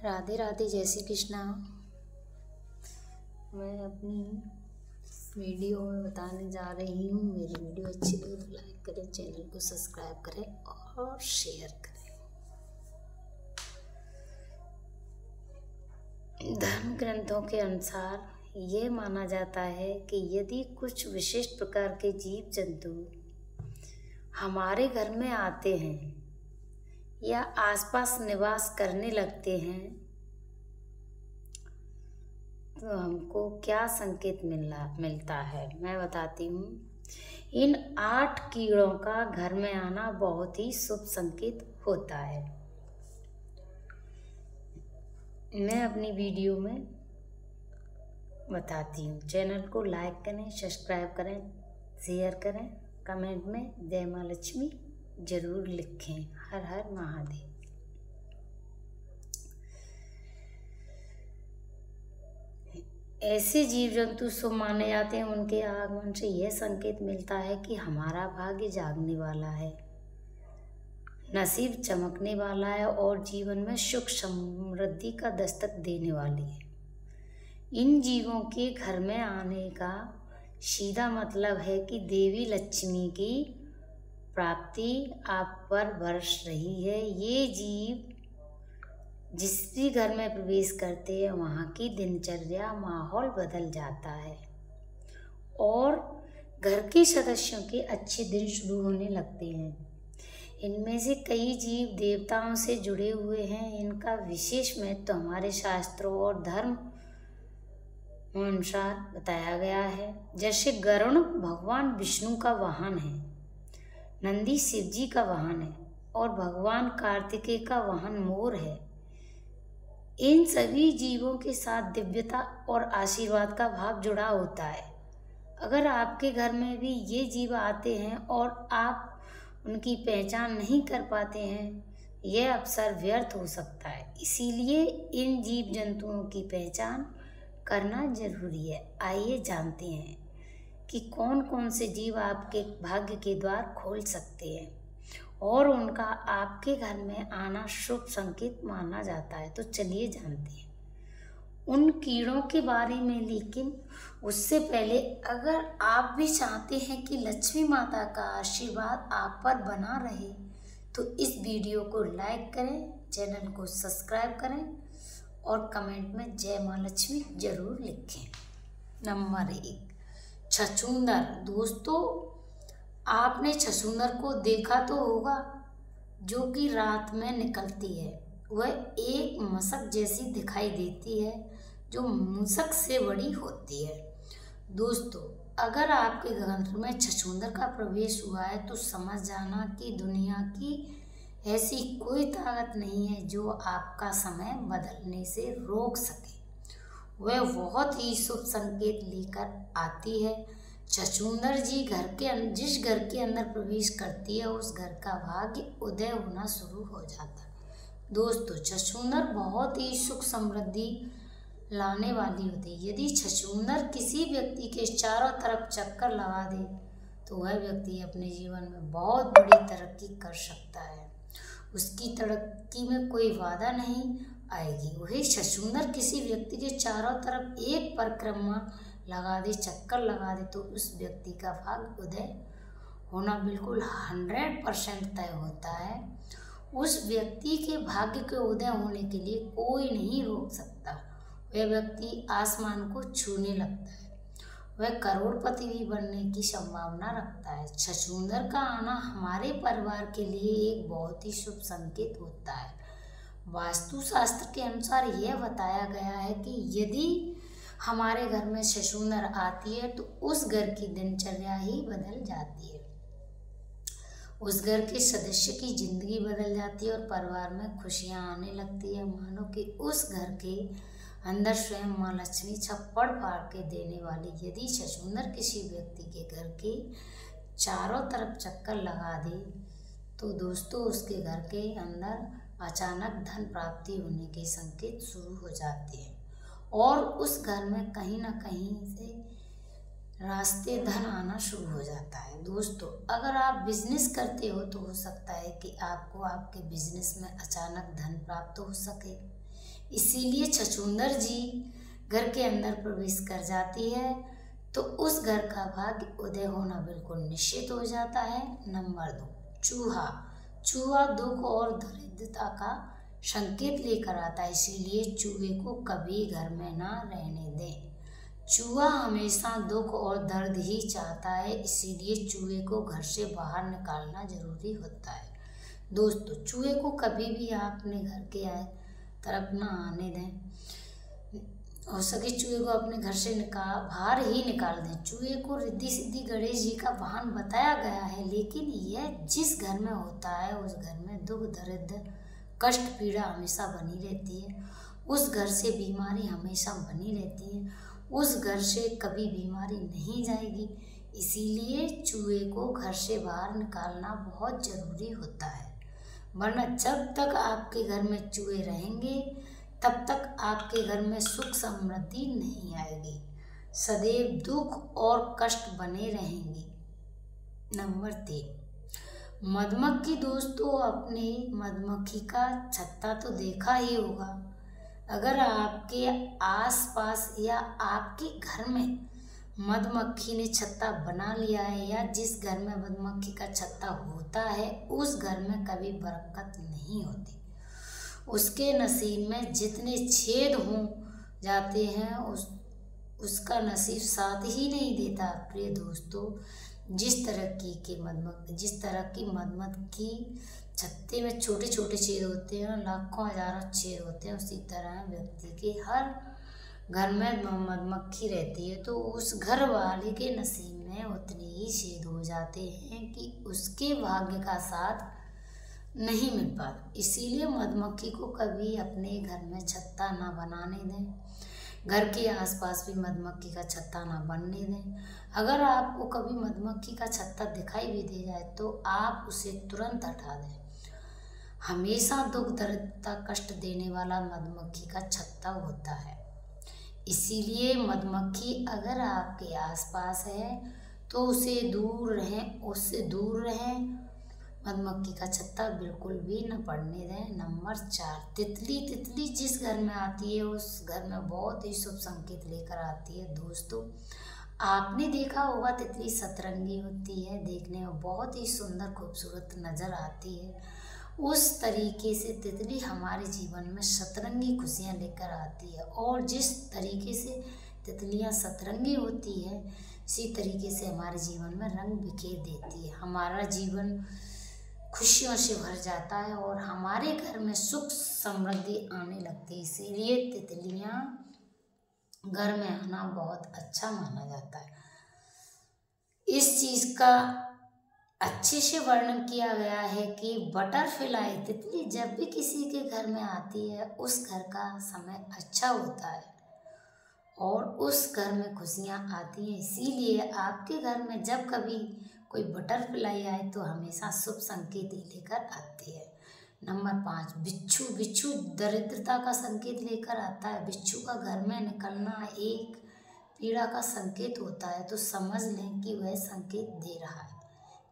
राधे राधे, जय श्री कृष्णा। मैं अपनी वीडियो में बताने जा रही हूँ। मेरी वीडियो अच्छी लगे तो लाइक करें, चैनल को सब्सक्राइब करें और शेयर करें। धर्म ग्रंथों के अनुसार ये माना जाता है कि यदि कुछ विशिष्ट प्रकार के जीव जंतु हमारे घर में आते हैं या आसपास निवास करने लगते हैं तो हमको क्या संकेत मिलता है, मैं बताती हूँ। इन 8 कीड़ों का घर में आना बहुत ही शुभ संकेत होता है। मैं अपनी वीडियो में बताती हूँ। चैनल को लाइक करें, सब्सक्राइब करें, शेयर करें, कमेंट में जय माँ लक्ष्मी जरूर लिखें। हर हर महादेव। ऐसे जीव जंतु शुभ माने जाते हैं। उनके आगमन से यह संकेत मिलता है कि हमारा भाग्य जागने वाला है, नसीब चमकने वाला है और जीवन में सुख समृद्धि का दस्तक देने वाली है। इन जीवों के घर में आने का सीधा मतलब है कि देवी लक्ष्मी की प्राप्ति आप पर बरस रही है। ये जीव जिस भी घर में प्रवेश करते हैं वहाँ की दिनचर्या माहौल बदल जाता है और घर के सदस्यों के अच्छे दिन शुरू होने लगते हैं। इनमें से कई जीव देवताओं से जुड़े हुए हैं। इनका विशेष महत्व हमारे शास्त्रों और धर्म अनुसार बताया गया है। जैसे गरुड़ भगवान विष्णु का वाहन है, नंदी शिव जी का वाहन है और भगवान कार्तिकेय का वाहन मोर है। इन सभी जीवों के साथ दिव्यता और आशीर्वाद का भाव जुड़ा होता है। अगर आपके घर में भी ये जीव आते हैं और आप उनकी पहचान नहीं कर पाते हैं, यह अवसर व्यर्थ हो सकता है। इसीलिए इन जीव जंतुओं की पहचान करना जरूरी है। आइए जानते हैं कि कौन कौन से जीव आपके भाग्य के द्वार खोल सकते हैं और उनका आपके घर में आना शुभ संकेत माना जाता है। तो चलिए जानते हैं उन कीड़ों के बारे में। लेकिन उससे पहले अगर आप भी चाहते हैं कि लक्ष्मी माता का आशीर्वाद आप पर बना रहे तो इस वीडियो को लाइक करें, चैनल को सब्सक्राइब करें और कमेंट में जय माँ लक्ष्मी जरूर लिखें। नंबर 1, छछूंदर। दोस्तों, आपने छछूंदर को देखा तो होगा, जो कि रात में निकलती है। वह एक मशक जैसी दिखाई देती है जो मूसक से बड़ी होती है। दोस्तों, अगर आपके घर में छछूंदर का प्रवेश हुआ है तो समझ जाना कि दुनिया की ऐसी कोई ताकत नहीं है जो आपका समय बदलने से रोक सके। वह बहुत ही शुभ संकेत लेकर आती है। छछूंदर जी जिस घर के अंदर प्रवेश करती है उस घर का भाग्य उदय होना शुरू हो जाता है। दोस्तों, छछूंदर बहुत ही सुख समृद्धि लाने वाली होती है। यदि छछूंदर किसी व्यक्ति के चारों तरफ चक्कर लगा दे तो वह व्यक्ति अपने जीवन में बहुत बड़ी तरक्की कर सकता है। उसकी तरक्की में कोई बाधा नहीं आएगी। वही छछूंदर किसी व्यक्ति के चारों तरफ एक परिक्रमा लगा दे, चक्कर लगा दे, तो उस व्यक्ति का भाग्य उदय होना बिल्कुल 100% तय होता है। उस व्यक्ति के भाग्य के उदय होने के लिए कोई नहीं रोक सकता। वह व्यक्ति आसमान को छूने लगता है। वह करोड़पति भी बनने की संभावना रखता है। छछूंदर का आना हमारे परिवार के लिए एक बहुत ही शुभ संकेत होता है। वास्तुशास्त्र के अनुसार यह बताया गया है कि यदि हमारे घर में छछूंदर आती है तो उस घर की दिनचर्या ही बदल जाती है। उस घर के सदस्य की जिंदगी बदल जाती है और परिवार में खुशियां आने लगती है। मानो कि उस घर के अंदर स्वयं माँ लक्ष्मी छप्पड़ फाड़ के देने वाली। यदि छछूंदर किसी व्यक्ति के घर के चारों तरफ चक्कर लगा दे तो दोस्तों उसके घर के अंदर अचानक धन प्राप्ति होने के संकेत शुरू हो जाते हैं और उस घर में कहीं ना कहीं से रास्ते धन आना शुरू हो जाता है। दोस्तों, अगर आप बिजनेस करते हो तो हो सकता है कि आपको आपके बिजनेस में अचानक धन प्राप्त हो सके। इसीलिए छछूंदर जी घर के अंदर प्रवेश कर जाती है तो उस घर का भाग्य उदय होना बिल्कुल निश्चित हो जाता है। नंबर 2, चूहा। चूहा दुख और दरिद्रता का संकेत लेकर आता है, इसीलिए चूहे को कभी घर में ना रहने दें। चूहा हमेशा दुख और दर्द ही चाहता है, इसीलिए चूहे को घर से बाहर निकालना जरूरी होता है। दोस्तों, चूहे को कभी भी आप अपने घर के तरफ ना आने दें। हो सके चूहे को अपने घर से बाहर ही निकाल दें। चूहे को रिद्धि सिद्धि गणेश जी का वाहन बताया गया है, लेकिन यह जिस घर में होता है उस घर में दुख दरिद्र कष्ट पीड़ा हमेशा बनी रहती है। उस घर से बीमारी हमेशा बनी रहती है, उस घर से कभी बीमारी नहीं जाएगी। इसीलिए चूहे को घर से बाहर निकालना बहुत ज़रूरी होता है, वरना जब तक आपके घर में चूहे रहेंगे तब तक आपके घर में सुख समृद्धि नहीं आएगी, सदैव दुख और कष्ट बने रहेंगे। नंबर 3, मधुमक्खी। दोस्तों, अपने मधुमक्खी का छत्ता तो देखा ही होगा। अगर आपके आसपास या आपके घर में मधुमक्खी ने छत्ता बना लिया है या जिस घर में मधुमक्खी का छत्ता होता है उस घर में कभी बरकत नहीं होती। उसके नसीब में जितने छेद हो जाते हैं उसका नसीब साथ ही नहीं देता। प्रिय दोस्तों, जिस तरह की मधुमक्खी छत्ते में छोटे छोटे छेद होते हैं, लाखों हजारों छेद होते हैं, उसी तरह व्यक्ति के हर घर में मधुमक्खी रहती है तो उस घर वाले के नसीब में उतने ही छेद हो जाते हैं कि उसके भाग्य का साथ नहीं मिल पाता। इसीलिए मधुमक्खी को कभी अपने घर में छत्ता ना बनाने दें, घर के आसपास भी मधुमक्खी का छत्ता ना बनने दें। अगर आपको कभी मधुमक्खी का छत्ता दिखाई भी दे जाए तो आप उसे तुरंत हटा दें। हमेशा दुख दरिद्रता कष्ट देने वाला मधुमक्खी का छत्ता होता है। इसीलिए मधुमक्खी अगर आपके आसपास है तो उससे दूर रहें। मधुमक्खी का छत्ता बिल्कुल भी न पड़ने दें। नंबर 4, तितली। तितली जिस घर में आती है उस घर में बहुत ही शुभ संकेत लेकर आती है। दोस्तों, आपने देखा होगा तितली सतरंगी होती है, देखने में बहुत ही सुंदर खूबसूरत नज़र आती है। उस तरीके से तितली हमारे जीवन में सतरंगी खुशियाँ लेकर आती है और जिस तरीके से तितलियाँ सतरंगी होती है इसी तरीके से हमारे जीवन में रंग बिखेर देती है। हमारा जीवन खुशियों से भर जाता है और हमारे घर में सुख समृद्धि आने लगती है। इसीलिए तितलियाँ घर में आना बहुत अच्छा माना जाता है। इस चीज़ का अच्छे से वर्णन किया गया है कि बटरफ्लाई तितली जब भी किसी के घर में आती है उस घर का समय अच्छा होता है और उस घर में खुशियाँ आती हैं। इसीलिए आपके घर में जब कभी कोई बटरफ्लाई आए तो हमेशा शुभ संकेत लेकर आती है। नंबर 5, बिच्छू। बिच्छू दरिद्रता का संकेत लेकर आता है। बिच्छू का घर में निकलना एक पीड़ा का संकेत होता है, तो समझ लें कि वह संकेत दे रहा है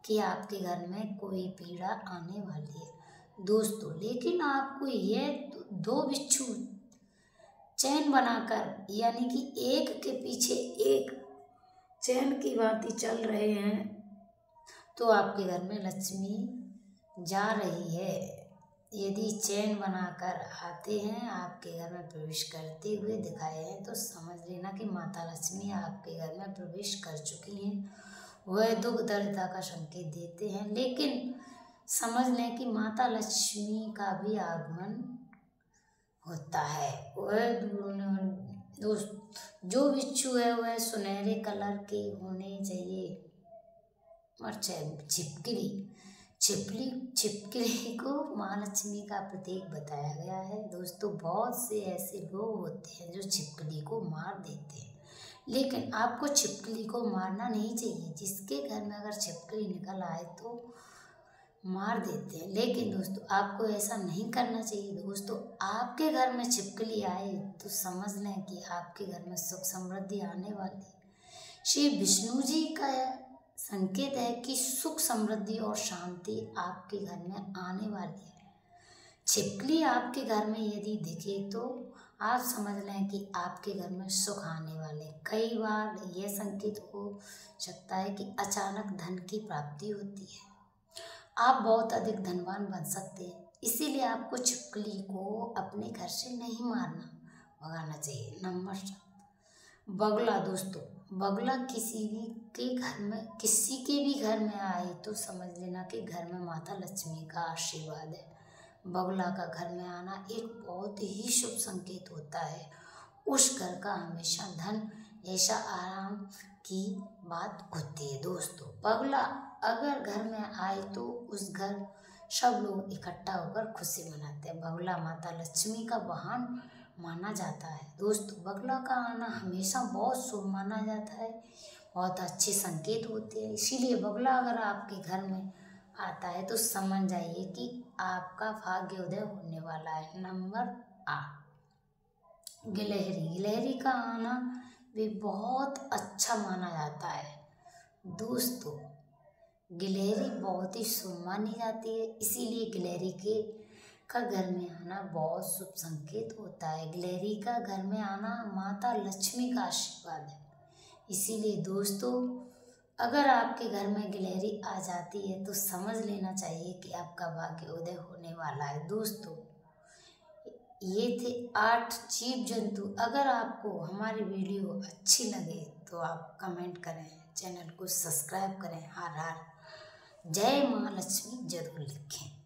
कि आपके घर में कोई पीड़ा आने वाली है। दोस्तों, लेकिन आपको ये 2 बिच्छू चैन बनाकर यानी कि एक के पीछे एक चैन की भांति चल रहे हैं तो आपके घर में लक्ष्मी जा रही है। यदि चैन बनाकर आते हैं आपके घर में प्रवेश करते हुए दिखाए हैं तो समझ लेना कि माता लक्ष्मी आपके घर में प्रवेश कर चुकी हैं। वह दुख दरिद्रता का संकेत देते हैं, लेकिन समझ लें कि माता लक्ष्मी का भी आगमन होता है। जो बिच्छू है वह सुनहरे कलर के होने चाहिए और छिपकली को माँ लक्ष्मी का प्रतीक बताया गया है। दोस्तों, बहुत से ऐसे लोग होते हैं जो छिपकली को मार देते हैं, लेकिन आपको छिपकली को मारना नहीं चाहिए। जिसके घर में अगर छिपकली निकल आए तो मार देते हैं, लेकिन दोस्तों आपको ऐसा नहीं करना चाहिए। दोस्तों, आपके घर में छिपकली आए तो समझ लें कि आपके घर में सुख समृद्धि आने वाली है। श्री विष्णु जी का संकेत है कि सुख समृद्धि और शांति आपके घर में आने वाली है। छिपकली आपके घर में यदि दिखे तो आप समझ लें कि आपके घर में सुख आने वाले। कई बार यह संकेत हो सकता है कि अचानक धन की प्राप्ति होती है, आप बहुत अधिक धनवान बन सकते हैं। इसीलिए आपको छिपकली को अपने घर से नहीं मारना, भगाना चाहिए। नंबर 7, बगुला। दोस्तों, बगुला किसी के भी घर में आए तो समझ लेना कि घर में माता लक्ष्मी का आशीर्वाद है। बगुला का घर में आना एक बहुत ही शुभ संकेत होता है। उस घर का हमेशा धन, ऐसा आराम की बात होती है। दोस्तों, बगुला अगर घर में आए तो उस घर सब लोग इकट्ठा होकर खुशी मनाते हैं। बगुला माता लक्ष्मी का वाहन माना जाता है। दोस्तों, बगुला का आना हमेशा बहुत शुभ माना जाता है, बहुत अच्छे संकेत होते हैं। इसीलिए बगुला अगर आपके घर में आता है तो समझ जाइए कि आपका भाग्योदय होने वाला है। नंबर 8, गिलहरी। गिलहरी का आना भी बहुत अच्छा माना जाता है। दोस्तों, गिलहरी बहुत ही शुभ मानी जाती है, इसीलिए गिलहरी का घर में आना बहुत शुभ संकेत होता है। गिलहरी का घर में आना माता लक्ष्मी का आशीर्वाद है। इसीलिए दोस्तों, अगर आपके घर में गिलहरी आ जाती है तो समझ लेना चाहिए कि आपका भाग्योदय होने वाला है। दोस्तों, ये थे 8 जीव जंतु। अगर आपको हमारी वीडियो अच्छी लगे तो आप कमेंट करें, चैनल को सब्सक्राइब करें। हर हर जय माँ लक्ष्मी जरूर लिखें।